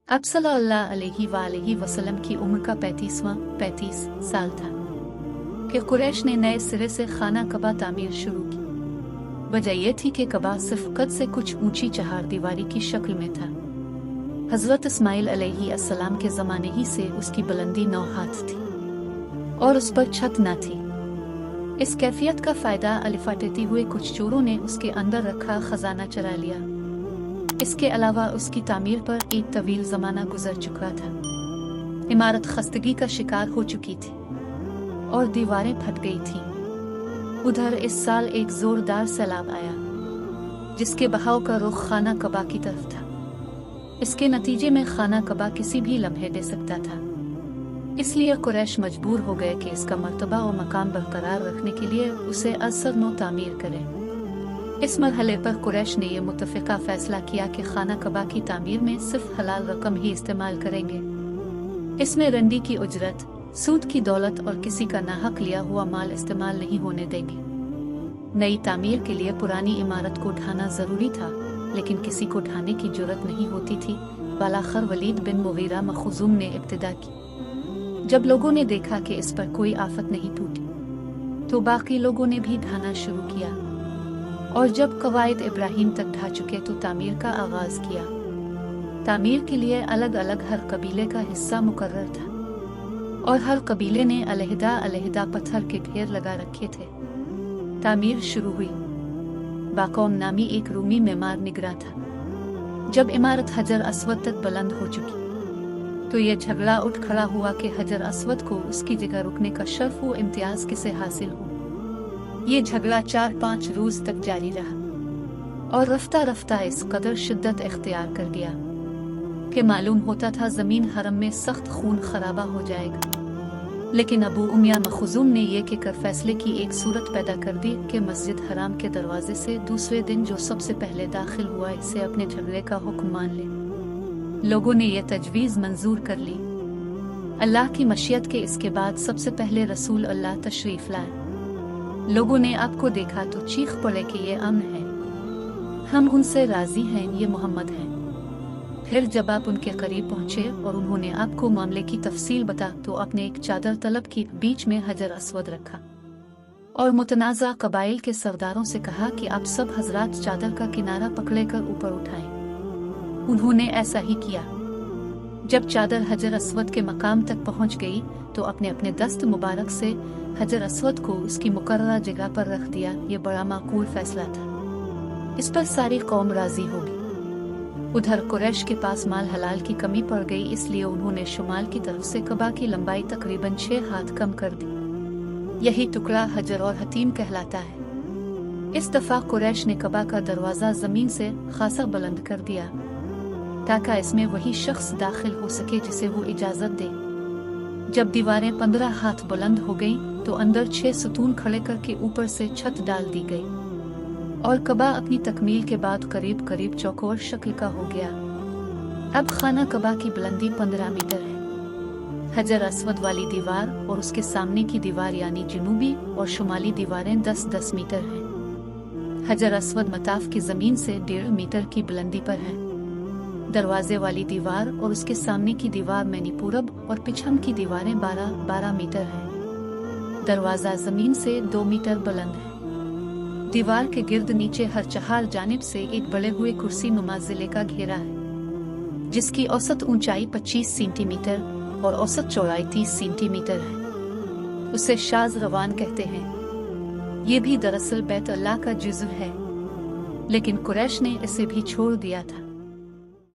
अब सल्लल्लाहु अलैहि वसल्लम की उम्र का 35 साल था कि कुरैश ने नए सिरे से खाना कबा तामीर शुरू की। वजह यह थी कि कबा सिर्फ कद से कुछ ऊंची चहार दीवारी की शक्ल में था। हजरत इस्माइल अलैहिस्सलाम के ज़माने ही से उसकी बुलंदी 9 हाथ थी और उस पर छत न थी। इस कैफियत का फायदा अलिफाटेती हुए कुछ चोरों ने उसके अंदर रखा खजाना चुरा लिया। इसके अलावा उसकी तामीर पर एक तवील ज़माना गुजर चुका था। इमारत खस्तगी का शिकार हो चुकी थी और दीवारें फट गई थीं। उधर इस साल एक जोरदार सैलाब आया जिसके बहाव का रुख खाना कबा की तरफ था। इसके नतीजे में खाना कबा किसी भी लम्हे दे सकता था। इसलिए कुरैश मजबूर हो गए कि इसका मर्तबा और मकाम बरकरार रखने के लिए उसे असर नो तामीर करें। इस मरहले पर कुरैश ने यह मुत्तफ़िका फैसला किया कि खाना कबा की तामीर में सिर्फ हलाल रकम ही इस्तेमाल करेंगे। इसमें रंडी की उजरत, सूद की दौलत और किसी का नाहक लिया हुआ माल इस्तेमाल नहीं होने देंगे। नई तामीर के लिए पुरानी इमारत को ढाना जरूरी था, लेकिन किसी को ढाने की जुर्रत नहीं होती थी। बालाखर वलीद बिन मुगीरा मखज़ूम ने इब्तिदा की। जब लोगों ने देखा कि इस पर कोई आफत नहीं टूटी, तो बाकी लोगों ने भी ढाना शुरू किया और जब कवायद इब्राहिम तक ढा चुके तो तामीर का आगाज किया। तामीर के लिए अलग अलग हर कबीले का हिस्सा मुकर्रर था और हर कबीले ने अलहदा पत्थर के ढेर लगा रखे थे। तामीर शुरू हुई। बाकौम नामी एक रूमी मेमार निगरां था। जब इमारत हजर अस्वद तक बुलंद हो चुकी तो यह झगड़ा उठ खड़ा हुआ कि हजर अस्वद को उसकी जगह रुकने का शर्फ व इम्तियाज किसे हासिल हो। ये झगड़ा 4-5 रोज तक जारी रहा और रफ्ता रफ्ता इस कदर शिद्दत इख्तियार कर गया कि मालूम होता था जमीन हरम में सख्त खून खराबा हो जाएगा। लेकिन अबू उमया मखज़ूम ने यह कहकर फैसले की एक सूरत पैदा कर दी कि मस्जिद हराम के दरवाजे से दूसरे दिन जो सबसे पहले दाखिल हुआ इसे अपने झगड़े का हुक्म मान ले। लोगों ने यह तजवीज़ मंजूर कर ली। अल्लाह की मशीयत के इसके बाद सबसे पहले रसूल अल्लाह तशरीफ लाए। लोगों ने आपको देखा तो चीख पड़े कि ये अमन है, हम उनसे राजी हैं, ये मोहम्मद हैं। फिर जब आप उनके करीब पहुंचे और उन्होंने आपको मामले की तफसील बता तो आपने एक चादर तलब की, बीच में हजर अस्वद रखा और मुतनाज़ा कबाइल के सरदारों से कहा कि आप सब हजरात चादर का किनारा पकड़े कर ऊपर उठाएं। उन्होंने ऐसा ही किया। जब चादर हजर अस्वद के मकाम तक पहुंच गई तो अपने अपने दस्त मुबारक से हजर अस्वद को उसकी मुकर्ररा जगह पर रख दिया। ये बड़ा माकूल फैसला था। इस पर सारी कौम राजी होगी। उधर कुरैश के पास माल हलाल की कमी पड़ गई, इसलिए उन्होंने शुमाल की तरफ से कबा की लंबाई तकरीबन 6 हाथ कम कर दी। यही टुकड़ा हजर और हतीम कहलाता है। इस दफा कुरैश ने कबा का दरवाजा जमीन से खासा बुलंद कर दिया ताकि इसमें वही शख्स दाखिल हो सके जिसे वो इजाजत दे। जब दीवारें 15 हाथ बुलंद हो गईं, तो अंदर 6 सतून खड़े करके ऊपर से छत डाल दी गई और कबा अपनी तकमील के बाद करीब करीब चौकोर शक्ल का हो गया। अब खाना कबा की बुलंदी 15 मीटर है। हजर अस्वद वाली दीवार और उसके सामने की दीवार यानी जनूबी और शुमाली दीवारें 10-10 मीटर हैं। हजर अस्वद मताफ की जमीन से 1.5 मीटर की बुलंदी पर है। दरवाजे वाली दीवार और उसके सामने की दीवार मैनी पूरब और पिछम की दीवारें 12-12 मीटर हैं। दरवाजा जमीन से 2 मीटर बुलंद है। दीवार के गिर्द नीचे हर चार जानिब से एक बड़े हुए कुर्सी नुमा जिले का घेरा है जिसकी औसत ऊंचाई 25 सेंटीमीटर और औसत चौड़ाई 30 सेंटीमीटर है। उसे शाज रवान कहते हैं। ये भी दरअसल बैत अल्लाह का जुज़्व है, लेकिन कुरैश ने इसे भी छोड़ दिया था।